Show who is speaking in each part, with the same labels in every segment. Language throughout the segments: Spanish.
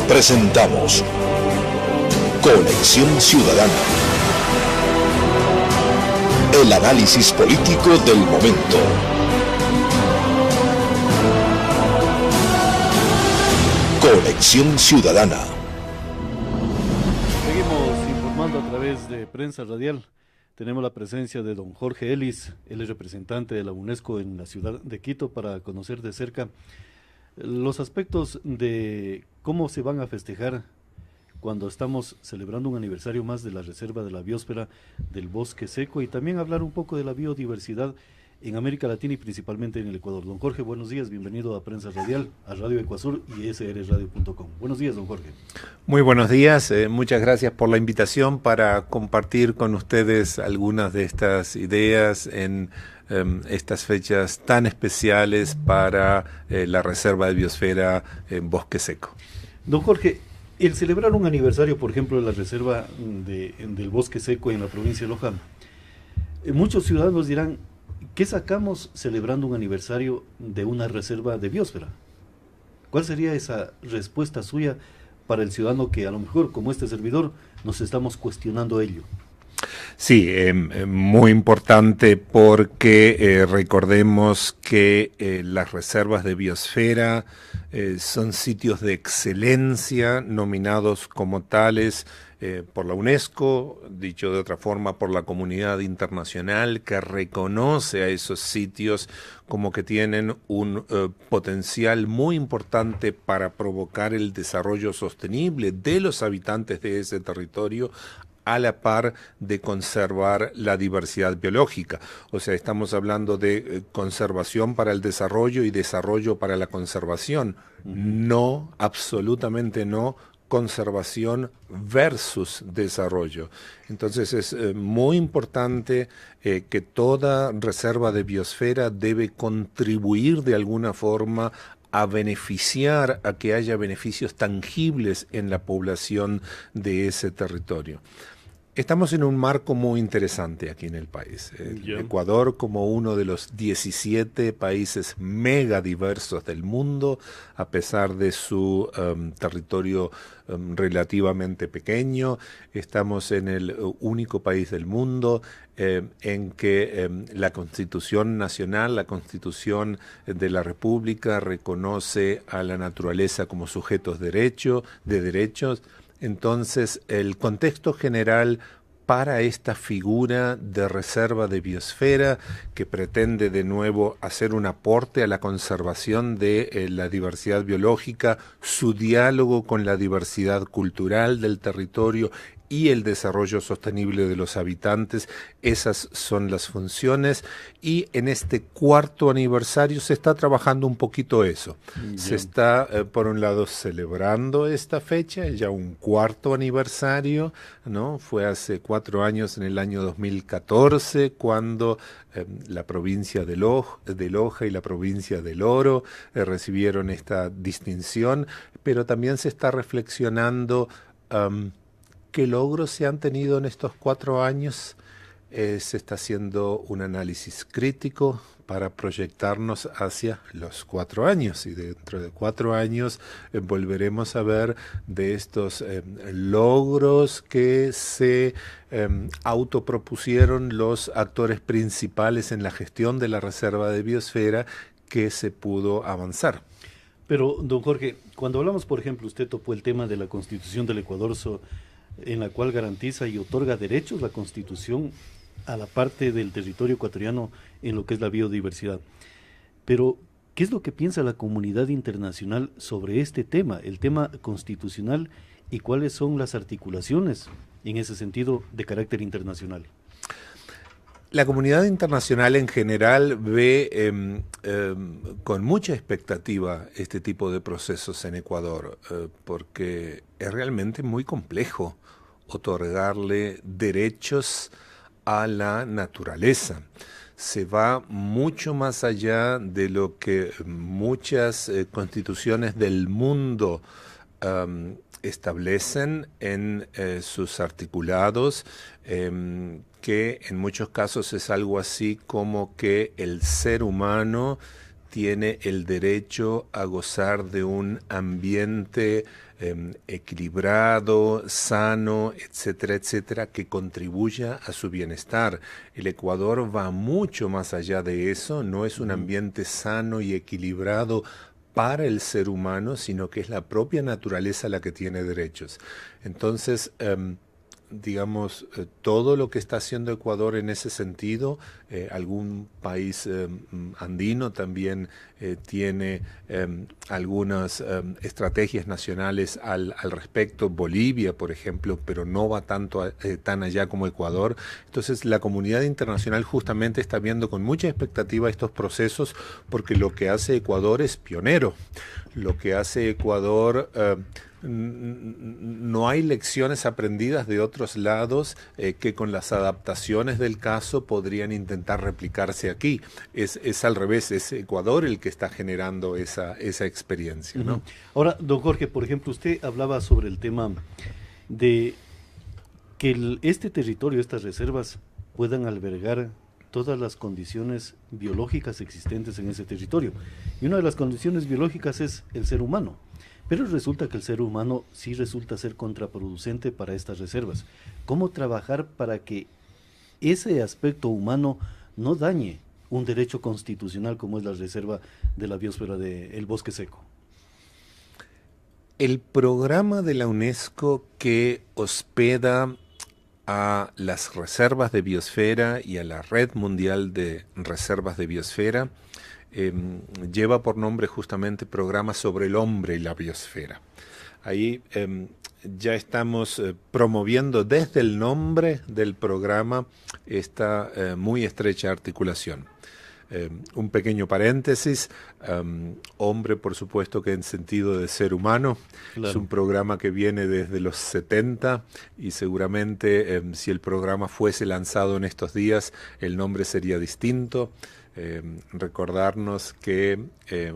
Speaker 1: Presentamos Conexión Ciudadana. El análisis político del momento. Conexión Ciudadana.
Speaker 2: Seguimos informando a través de Prensa Radial. Tenemos la presencia de don Jorge Ellis, él es representante de la UNESCO en la ciudad de Quito, para conocer de cerca los aspectos de cómo se van a festejar cuando estamos celebrando un aniversario más de la Reserva de la Biosfera del Bosque Seco, y también hablar un poco de la biodiversidad en América Latina y principalmente en el Ecuador. Don Jorge, buenos días, bienvenido a Prensa Radial, a Radio Ecuasur y srradio.com. Buenos días, don Jorge.
Speaker 3: Muy buenos días, muchas gracias por la invitación para compartir con ustedes algunas de estas ideas en estas fechas tan especiales para la Reserva de Biosfera en Bosque Seco.
Speaker 2: Don Jorge, el celebrar un aniversario, por ejemplo, de la Reserva del Bosque Seco en la provincia de Loja, muchos ciudadanos dirán: ¿qué sacamos celebrando un aniversario de una reserva de biosfera? ¿Cuál sería esa respuesta suya para el ciudadano que a lo mejor, como este servidor, nos estamos cuestionando ello?
Speaker 3: Sí, muy importante porque recordemos que las reservas de biosfera son sitios de excelencia nominados como tales por la UNESCO, dicho de otra forma, por la comunidad internacional, que reconoce a esos sitios como que tienen un potencial muy importante para provocar el desarrollo sostenible de los habitantes de ese territorio, a la par de conservar la diversidad biológica. O sea, estamos hablando de conservación para el desarrollo y desarrollo para la conservación. No, absolutamente no, conservación versus desarrollo. Entonces es muy importante que toda reserva de biosfera debe contribuir de alguna forma a beneficiar, a que haya beneficios tangibles en la población de ese territorio. Estamos en un marco muy interesante aquí en el país. Ecuador, como uno de los 17 países mega diversos del mundo, a pesar de su territorio relativamente pequeño, estamos en el único país del mundo en que la Constitución Nacional, la Constitución de la República, reconoce a la naturaleza como sujetos de derechos. Entonces, el contexto general para esta figura de reserva de biosfera, que pretende de nuevo hacer un aporte a la conservación de la diversidad biológica, su diálogo con la diversidad cultural del territorio y el desarrollo sostenible de los habitantes, esas son las funciones, y en este cuarto aniversario se está trabajando un poquito eso. Se está, por un lado, celebrando esta fecha, ya un cuarto aniversario, ¿no? Fue hace 4 años, en el año 2014, cuando la provincia de Loja y la provincia del Oro recibieron esta distinción, pero también se está reflexionando ¿qué logros se han tenido en estos 4 años? Se está haciendo un análisis crítico para proyectarnos hacia los 4 años, y dentro de 4 años volveremos a ver de estos logros que se autopropusieron los actores principales en la gestión de la Reserva de Biosfera, que se pudo avanzar.
Speaker 2: Pero, don Jorge, cuando hablamos, por ejemplo, usted topó el tema de la Constitución del Ecuador, en la cual garantiza y otorga derechos la Constitución a la parte del territorio ecuatoriano en lo que es la biodiversidad. Pero, ¿qué es lo que piensa la comunidad internacional sobre este tema, el tema constitucional, y cuáles son las articulaciones en ese sentido de carácter internacional?
Speaker 3: La comunidad internacional en general ve con mucha expectativa este tipo de procesos en Ecuador, porque es realmente muy complejo otorgarle derechos a la naturaleza. Se va mucho más allá de lo que muchas constituciones del mundo establecen en sus articulados, que en muchos casos es algo así como que el ser humano tiene el derecho a gozar de un ambiente equilibrado, sano, etcétera, etcétera, que contribuya a su bienestar. El Ecuador va mucho más allá de eso, no es un ambiente sano y equilibrado para el ser humano, sino que es la propia naturaleza la que tiene derechos. Entonces, digamos, todo lo que está haciendo Ecuador en ese sentido, algún país andino también tiene algunas estrategias nacionales al respecto, Bolivia, por ejemplo, pero no va tanto tan allá como Ecuador. Entonces, la comunidad internacional justamente está viendo con mucha expectativa estos procesos, porque lo que hace Ecuador es pionero. Lo que hace Ecuador... no hay lecciones aprendidas de otros lados que con las adaptaciones del caso podrían intentar replicarse aquí. Es al revés, es Ecuador el que está generando esa experiencia, ¿no?
Speaker 2: Ahora, don Jorge, por ejemplo, usted hablaba sobre el tema de que este territorio, estas reservas, puedan albergar todas las condiciones biológicas existentes en ese territorio. Y una de las condiciones biológicas es el ser humano. Pero resulta que el ser humano sí resulta ser contraproducente para estas reservas. ¿Cómo trabajar para que ese aspecto humano no dañe un derecho constitucional como es la reserva de la biosfera del bosque seco?
Speaker 3: El programa de la UNESCO que hospeda a las reservas de biosfera y a la Red Mundial de Reservas de Biosfera lleva por nombre justamente Programa sobre el Hombre y la Biosfera. Ahí ya estamos promoviendo desde el nombre del programa esta muy estrecha articulación. Un pequeño paréntesis, hombre por supuesto que en sentido de ser humano, claro. Es un programa que viene desde los 70 y seguramente si el programa fuese lanzado en estos días el nombre sería distinto. Recordarnos que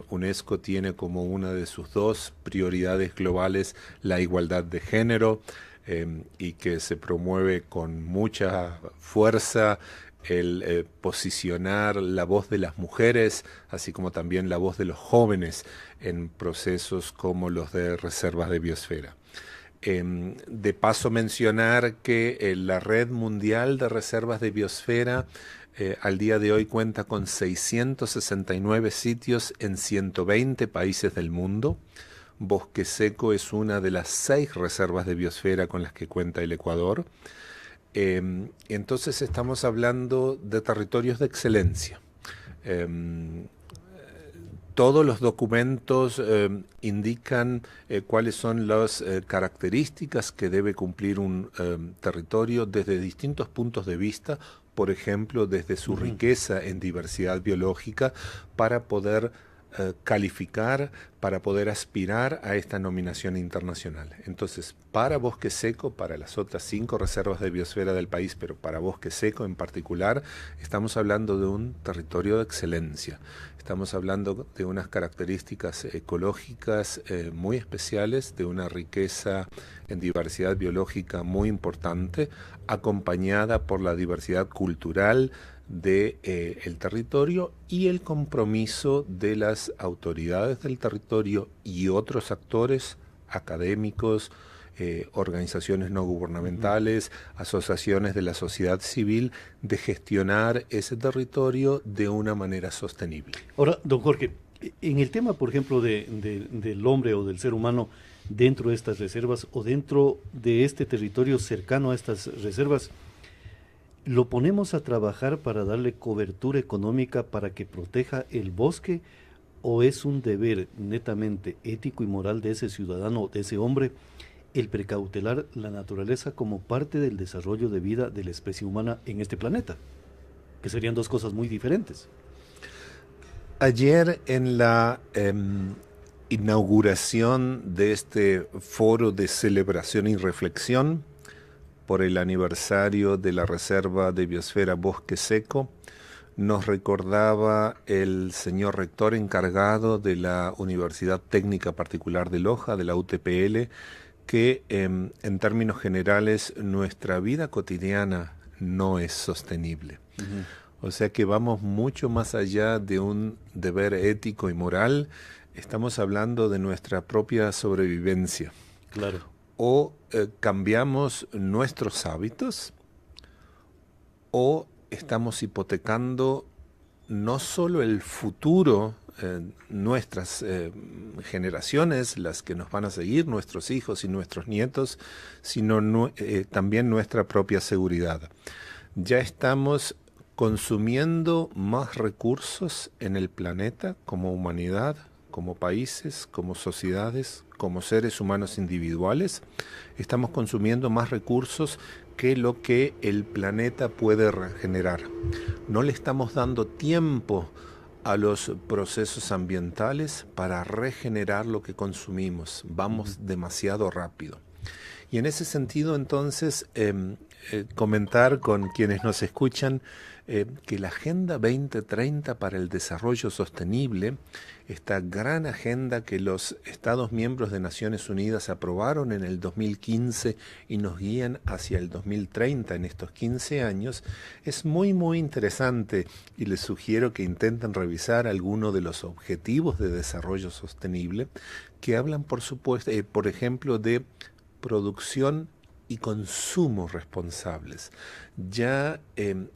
Speaker 3: UNESCO tiene como una de sus dos prioridades globales la igualdad de género y que se promueve con mucha fuerza el posicionar la voz de las mujeres, así como también la voz de los jóvenes en procesos como los de reservas de biosfera. De paso mencionar que la Red Mundial de Reservas de Biosfera al día de hoy cuenta con 669 sitios en 120 países del mundo. Bosque Seco es una de las 6 reservas de biosfera con las que cuenta el Ecuador. Entonces estamos hablando de territorios de excelencia. Todos los documentos indican cuáles son las características que debe cumplir un territorio desde distintos puntos de vista, por ejemplo, desde su riqueza en diversidad biológica, para poder calificar, para poder aspirar a esta nominación internacional. Entonces, para Bosque Seco, para las otras 5 reservas de biosfera del país, pero para Bosque Seco en particular, estamos hablando de un territorio de excelencia. Estamos hablando de unas características ecológicas muy especiales, de una riqueza en diversidad biológica muy importante, acompañada por la diversidad cultural de el territorio y el compromiso de las autoridades del territorio y otros actores académicos, organizaciones no gubernamentales, asociaciones de la sociedad civil, de gestionar ese territorio de una manera sostenible.
Speaker 2: Ahora, don Jorge, en el tema, por ejemplo, del hombre o del ser humano dentro de estas reservas o dentro de este territorio cercano a estas reservas, ¿lo ponemos a trabajar para darle cobertura económica para que proteja el bosque o es un deber netamente ético y moral de ese ciudadano, de ese hombre, el precautelar la naturaleza como parte del desarrollo de vida de la especie humana en este planeta? Que serían dos cosas muy diferentes.
Speaker 3: Ayer en la inauguración de este foro de celebración y reflexión por el aniversario de la Reserva de Biosfera Bosque Seco, nos recordaba el señor rector encargado de la Universidad Técnica Particular de Loja, de la UTPL, que en términos generales nuestra vida cotidiana no es sostenible. O sea que vamos mucho más allá de un deber ético y moral, estamos hablando de nuestra propia sobrevivencia.
Speaker 2: Claro.
Speaker 3: O cambiamos nuestros hábitos, o estamos hipotecando no solo el futuro, nuestras generaciones, las que nos van a seguir, nuestros hijos y nuestros nietos, sino también nuestra propia seguridad. Ya estamos consumiendo más recursos en el planeta como humanidad, como países, como sociedades, como seres humanos individuales. Estamos consumiendo más recursos que lo que el planeta puede regenerar. No le estamos dando tiempo a los procesos ambientales para regenerar lo que consumimos. Vamos demasiado rápido. Y en ese sentido, entonces, comentar con quienes nos escuchan que la Agenda 2030 para el Desarrollo Sostenible, esta gran agenda que los Estados miembros de Naciones Unidas aprobaron en el 2015 y nos guían hacia el 2030 en estos 15 años, es muy muy interesante, y les sugiero que intenten revisar algunos de los objetivos de desarrollo sostenible que hablan, por supuesto, por ejemplo, de producción y consumo responsables. Ya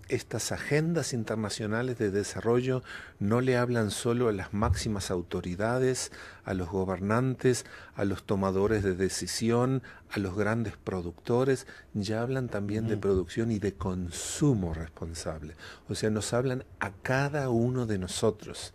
Speaker 3: estas agendas internacionales de desarrollo no le hablan solo a las máximas autoridades, a los gobernantes, a los tomadores de decisión, a los grandes productores, ya hablan también de producción y de consumo responsable. O sea, nos hablan a cada uno de nosotros.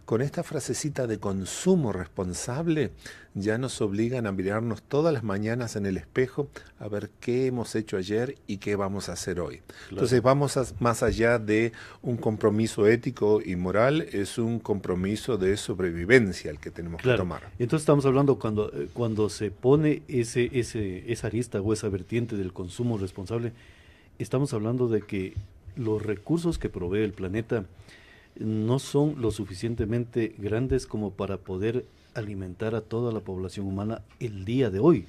Speaker 3: Con esta frasecita de consumo responsable, ya nos obligan a mirarnos todas las mañanas en el espejo a ver qué hemos hecho ayer y qué vamos a hacer hoy. Claro. Entonces vamos más allá de un compromiso ético y moral, es un compromiso de sobrevivencia el que tenemos que tomar.
Speaker 2: Entonces estamos hablando cuando se pone esa arista o esa vertiente del consumo responsable, estamos hablando de que los recursos que provee el planeta no son lo suficientemente grandes como para poder alimentar a toda la población humana el día de hoy.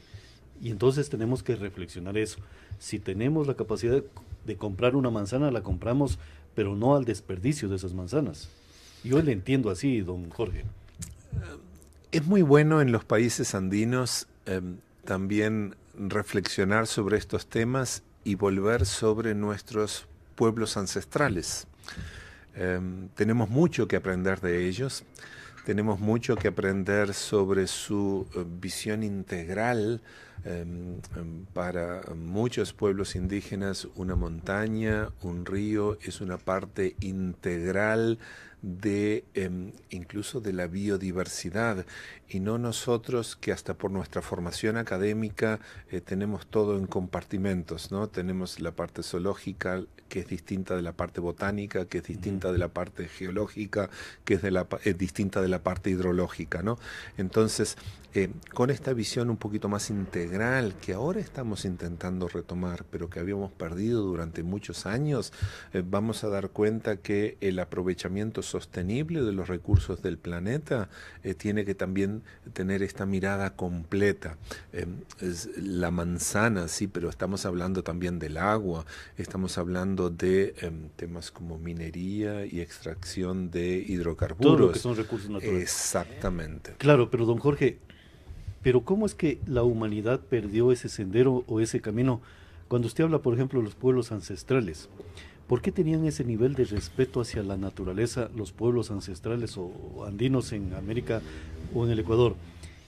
Speaker 2: Y entonces tenemos que reflexionar eso. Si tenemos la capacidad de comprar una manzana, la compramos, pero no al desperdicio de esas manzanas. Yo le entiendo así, don Jorge.
Speaker 3: Es muy bueno en los países andinos también reflexionar sobre estos temas y volver sobre nuestros pueblos ancestrales. Tenemos mucho que aprender de ellos, tenemos mucho que aprender sobre su visión integral. Para muchos pueblos indígenas, una montaña, un río es una parte integral de incluso de la biodiversidad, y no nosotros, que hasta por nuestra formación académica tenemos todo en compartimentos, ¿no? Tenemos la parte zoológica, que es distinta de la parte botánica, que es distinta de la parte geológica, que es distinta de la parte hidrológica, ¿no? Entonces, con esta visión un poquito más integral que ahora estamos intentando retomar, pero que habíamos perdido durante muchos años, vamos a dar cuenta que el aprovechamiento sostenible de los recursos del planeta tiene que también tener esta mirada completa. Es la manzana, sí, pero estamos hablando también del agua, estamos hablando de temas como minería y extracción de hidrocarburos.
Speaker 2: Todo lo que son recursos naturales.
Speaker 3: Exactamente.
Speaker 2: Claro, pero don Jorge, ¿pero cómo es que la humanidad perdió ese sendero o ese camino? Cuando usted habla, por ejemplo, de los pueblos ancestrales, ¿por qué tenían ese nivel de respeto hacia la naturaleza los pueblos ancestrales o andinos en América o en el Ecuador?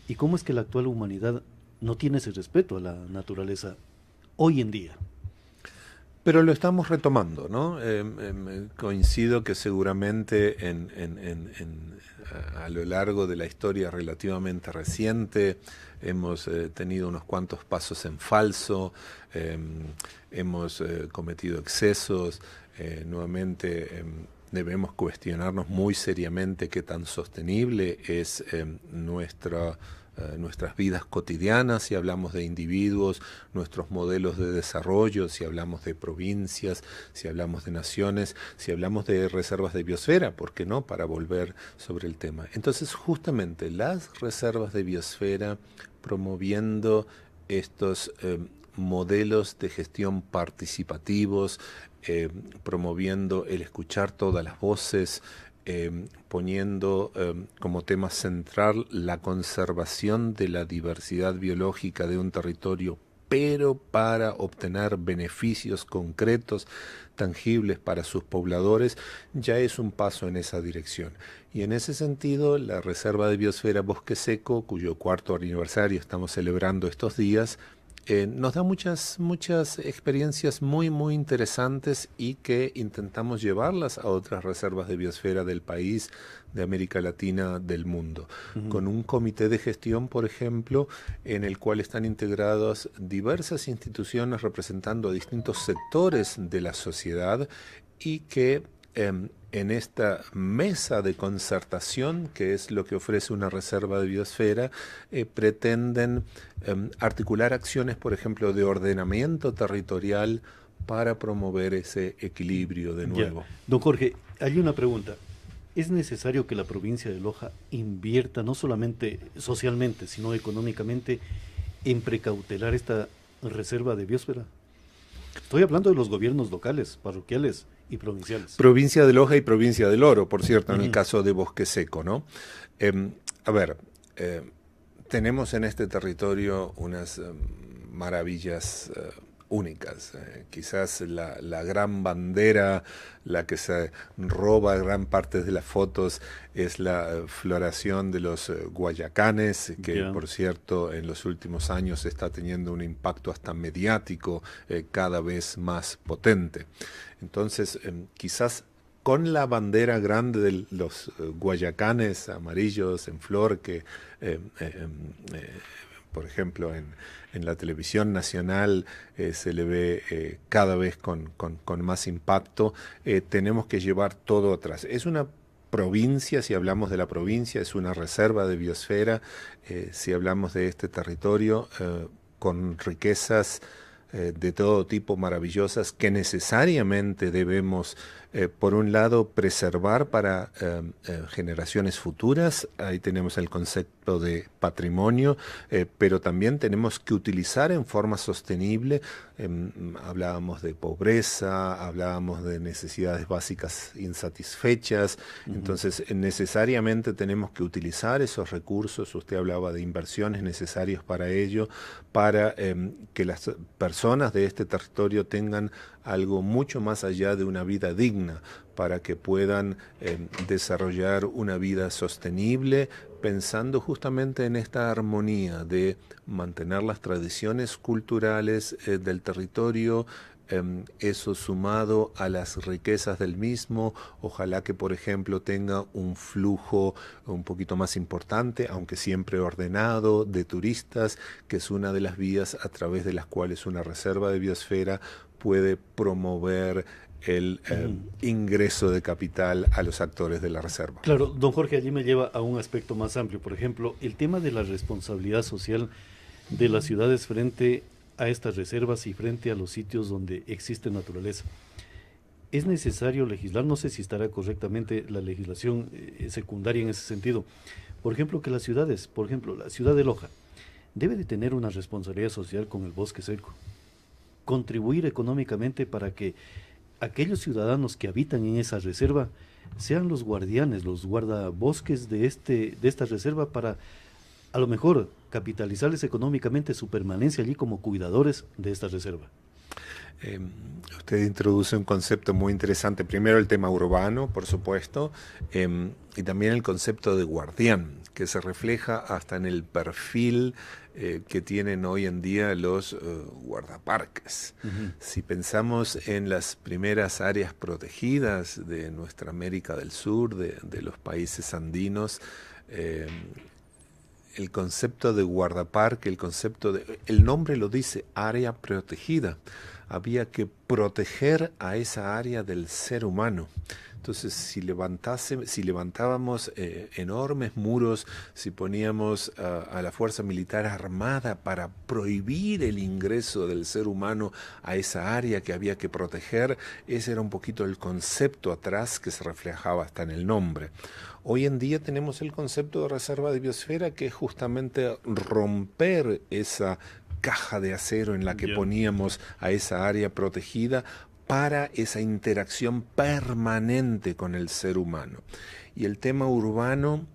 Speaker 2: ¿Y cómo es que la actual humanidad no tiene ese respeto a la naturaleza hoy en día?
Speaker 3: Pero lo estamos retomando, ¿no? Coincido que seguramente a lo largo de la historia relativamente reciente hemos tenido unos cuantos pasos en falso, hemos cometido excesos, nuevamente debemos cuestionarnos muy seriamente qué tan sostenible es nuestras vidas cotidianas, si hablamos de individuos, nuestros modelos de desarrollo, si hablamos de provincias, si hablamos de naciones, si hablamos de reservas de biosfera, ¿por qué no? Para volver sobre el tema. Entonces, justamente las reservas de biosfera promoviendo estos modelos de gestión participativos, promoviendo el escuchar todas las voces, poniendo como tema central la conservación de la diversidad biológica de un territorio, pero para obtener beneficios concretos, tangibles para sus pobladores, ya es un paso en esa dirección. Y en ese sentido, la Reserva de Biosfera Bosque Seco, cuyo 4º aniversario estamos celebrando estos días, nos da muchas experiencias muy interesantes y que intentamos llevarlas a otras reservas de biosfera del país, de América Latina, del mundo. Con un comité de gestión, por ejemplo, en el cual están integradas diversas instituciones representando a distintos sectores de la sociedad y que en esta mesa de concertación, que es lo que ofrece una reserva de biosfera, pretenden articular acciones, por ejemplo, de ordenamiento territorial para promover ese equilibrio de nuevo.
Speaker 2: Don Jorge, hay una pregunta. ¿Es necesario que la provincia de Loja invierta no solamente socialmente, sino económicamente en precautelar esta reserva de biosfera? Estoy hablando de los gobiernos locales, parroquiales y provinciales.
Speaker 3: Provincia de Loja y provincia del Oro, por cierto, en el caso de Bosque Seco, ¿no? Tenemos en este territorio unas maravillas únicas. Quizás la gran bandera, la que se roba gran parte de las fotos, es la floración de los guayacanes, que por cierto en los últimos años está teniendo un impacto hasta mediático cada vez más potente. Entonces, quizás con la bandera grande de los guayacanes amarillos en flor, que por ejemplo en la televisión nacional se le ve cada vez con más impacto, tenemos que llevar todo atrás. Es una provincia, si hablamos de la provincia, es una reserva de biosfera, si hablamos de este territorio, con riquezas de todo tipo maravillosas que necesariamente debemos, por un lado, preservar para generaciones futuras. Ahí tenemos el concepto de patrimonio, pero también tenemos que utilizar en forma sostenible. Hablábamos de pobreza, hablábamos de necesidades básicas insatisfechas. Entonces, necesariamente tenemos que utilizar esos recursos. Usted hablaba de inversiones necesarias para ello, para que las personas de este territorio tengan algo mucho más allá de una vida digna, para que puedan desarrollar una vida sostenible, pensando justamente en esta armonía de mantener las tradiciones culturales del territorio, eso sumado a las riquezas del mismo. Ojalá que, por ejemplo, tenga un flujo un poquito más importante, aunque siempre ordenado, de turistas, que es una de las vías a través de las cuales una reserva de biosfera puede promover el ingreso de capital a los actores de la reserva.
Speaker 2: Claro, don Jorge, allí me lleva a un aspecto más amplio. Por ejemplo, el tema de la responsabilidad social de las ciudades frente a estas reservas y frente a los sitios donde existe naturaleza. Es necesario legislar, no sé si estará correctamente la legislación secundaria en ese sentido. Por ejemplo, que las ciudades, por ejemplo, la ciudad de Loja, debe de tener una responsabilidad social con el bosque seco, contribuir económicamente para que aquellos ciudadanos que habitan en esa reserva sean los guardianes, los guardabosques de esta reserva, para a lo mejor capitalizarles económicamente su permanencia allí como cuidadores de esta reserva.
Speaker 3: Usted introduce un concepto muy interesante. Primero el tema urbano, por supuesto, y también el concepto de guardián, que se refleja hasta en el perfil que tienen hoy en día los guardaparques. Si pensamos en las primeras áreas protegidas de nuestra América del Sur, de los países andinos, el concepto de guardaparque, el nombre lo dice, área protegida. Había que proteger a esa área del ser humano. Entonces, si levantábamos enormes muros, si poníamos a la fuerza militar armada para prohibir el ingreso del ser humano a esa área que había que proteger, ese era un poquito el concepto atrás que se reflejaba hasta en el nombre. Hoy en día tenemos el concepto de reserva de biosfera, que es justamente romper esa caja de acero en la que poníamos a esa área protegida para esa interacción permanente con el ser humano. Y el tema urbano,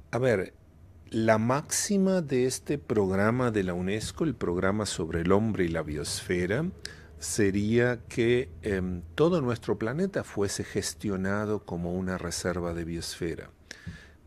Speaker 3: a ver, la máxima de este programa de la UNESCO, el programa sobre el hombre y la biosfera, sería que todo nuestro planeta fuese gestionado como una reserva de biosfera,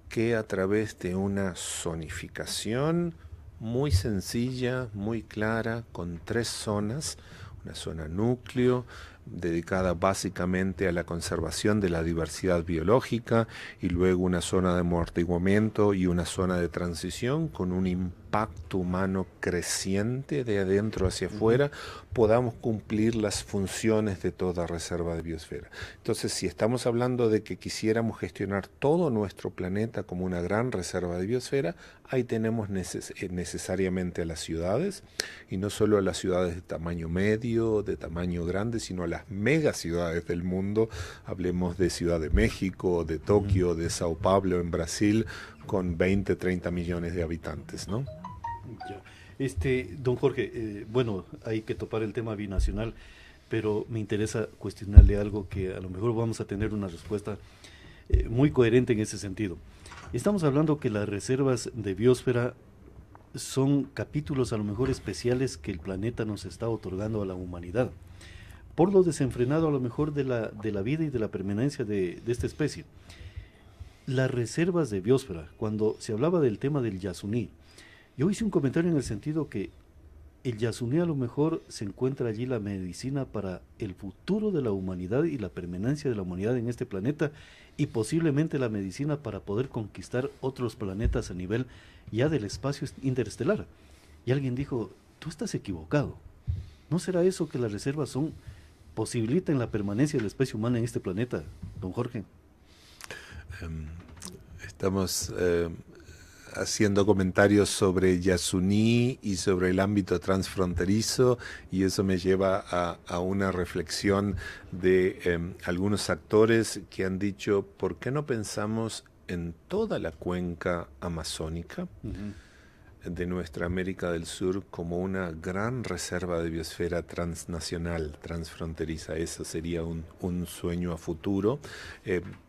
Speaker 3: que a través de una zonificación muy sencilla, muy clara, con 3 zonas, una zona núcleo, dedicada básicamente a la conservación de la diversidad biológica, y luego una zona de amortiguamiento y una zona de transición con un impacto humano creciente de adentro hacia afuera, podamos cumplir las funciones de toda reserva de biosfera. Entonces, si estamos hablando de que quisiéramos gestionar todo nuestro planeta como una gran reserva de biosfera, ahí tenemos necesariamente a las ciudades, y no solo a las ciudades de tamaño medio, de tamaño grande, sino a las megaciudades del mundo. Hablemos de Ciudad de México, de Tokio, de Sao Paulo en Brasil, con 20, 30 millones de habitantes, ¿no?
Speaker 2: Ya. Don Jorge, bueno, hay que topar el tema binacional, pero me interesa cuestionarle algo que a lo mejor vamos a tener una respuesta muy coherente en ese sentido. Estamos hablando que las reservas de biosfera son capítulos a lo mejor especiales que el planeta nos está otorgando a la humanidad, por lo desenfrenado a lo mejor de la vida y de la permanencia de esta especie. Las reservas de biosfera, cuando se hablaba del tema del Yasuní, yo hice un comentario en el sentido que el Yasuní a lo mejor se encuentra allí la medicina para el futuro de la humanidad y la permanencia de la humanidad en este planeta, y posiblemente la medicina para poder conquistar otros planetas a nivel ya del espacio interestelar. Y alguien dijo, tú estás equivocado. ¿No será eso que las reservas posibilitan la permanencia de la especie humana en este planeta, don Jorge?
Speaker 3: Estamos haciendo comentarios sobre Yasuní y sobre el ámbito transfronterizo, y eso me lleva a una reflexión de algunos actores que han dicho, ¿por qué no pensamos en toda la cuenca amazónica de nuestra América del Sur como una gran reserva de biosfera transnacional, transfronteriza? Eso sería un sueño a futuro,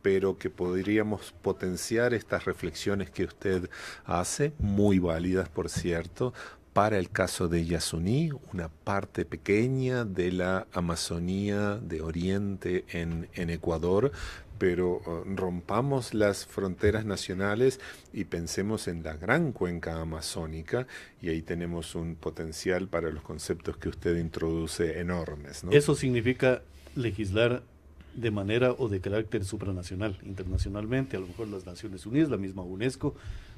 Speaker 3: pero que podríamos potenciar estas reflexiones que usted hace, muy válidas por cierto, para el caso de Yasuní, una parte pequeña de la Amazonía de Oriente en Ecuador, pero rompamos las fronteras nacionales y pensemos en la gran cuenca amazónica, y ahí tenemos un potencial para los conceptos que usted introduce enormes, ¿no?
Speaker 2: Eso significa legislar de manera o de carácter supranacional, internacionalmente, a lo mejor las Naciones Unidas, la misma UNESCO,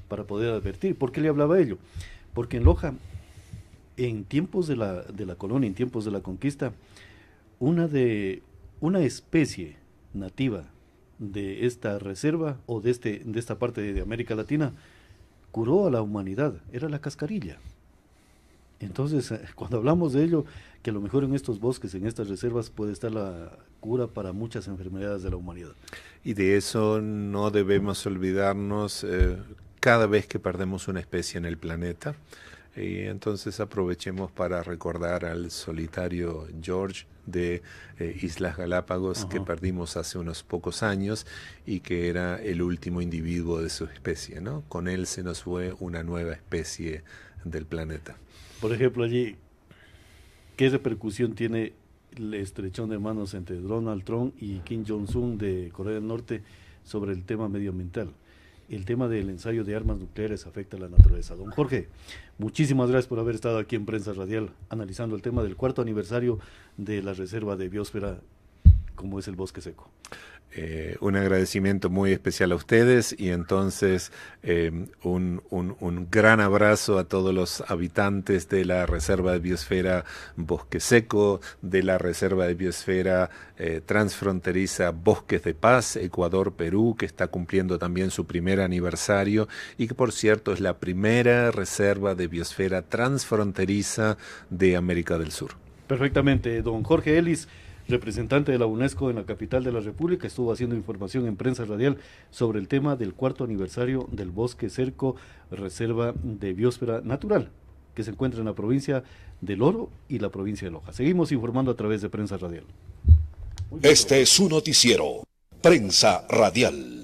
Speaker 2: para poder advertir. ¿Por qué le hablaba de ello? Porque en Loja, en tiempos de la colonia, en tiempos de la conquista, una especie nativa de esta reserva o de esta parte de América Latina curó a la humanidad, era la cascarilla. Entonces, cuando hablamos de ello, que a lo mejor en estos bosques, en estas reservas, puede estar la cura para muchas enfermedades de la humanidad.
Speaker 3: Y de eso no debemos olvidarnos cada vez que perdemos una especie en el planeta. Y entonces aprovechemos para recordar al solitario George de Islas Galápagos, que perdimos hace unos pocos años y que era el último individuo de su especie, ¿no? Con él se nos fue una nueva especie del planeta.
Speaker 2: Por ejemplo, allí, ¿qué repercusión tiene el estrechón de manos entre Donald Trump y Kim Jong-un de Corea del Norte sobre el tema medioambiental? El tema del ensayo de armas nucleares afecta a la naturaleza. Don Jorge, muchísimas gracias por haber estado aquí en Prensa Radial analizando el tema del 4º aniversario de la reserva de biosfera como es el Bosque Seco.
Speaker 3: Un agradecimiento muy especial a ustedes, y entonces un gran abrazo a todos los habitantes de la Reserva de Biosfera Bosque Seco, de la Reserva de Biosfera transfronteriza Bosques de Paz, Ecuador-Perú, que está cumpliendo también su primer aniversario y que por cierto es la primera reserva de biosfera transfronteriza de América del Sur.
Speaker 2: Perfectamente, don Jorge Ellis, representante de la UNESCO en la capital de la República, estuvo haciendo información en Prensa Radial sobre el tema del 4º aniversario del Bosque Seco, reserva de biosfera natural, que se encuentra en la provincia del Oro y la provincia de Loja. Seguimos informando a través de Prensa Radial.
Speaker 1: Este es su noticiero, Prensa Radial.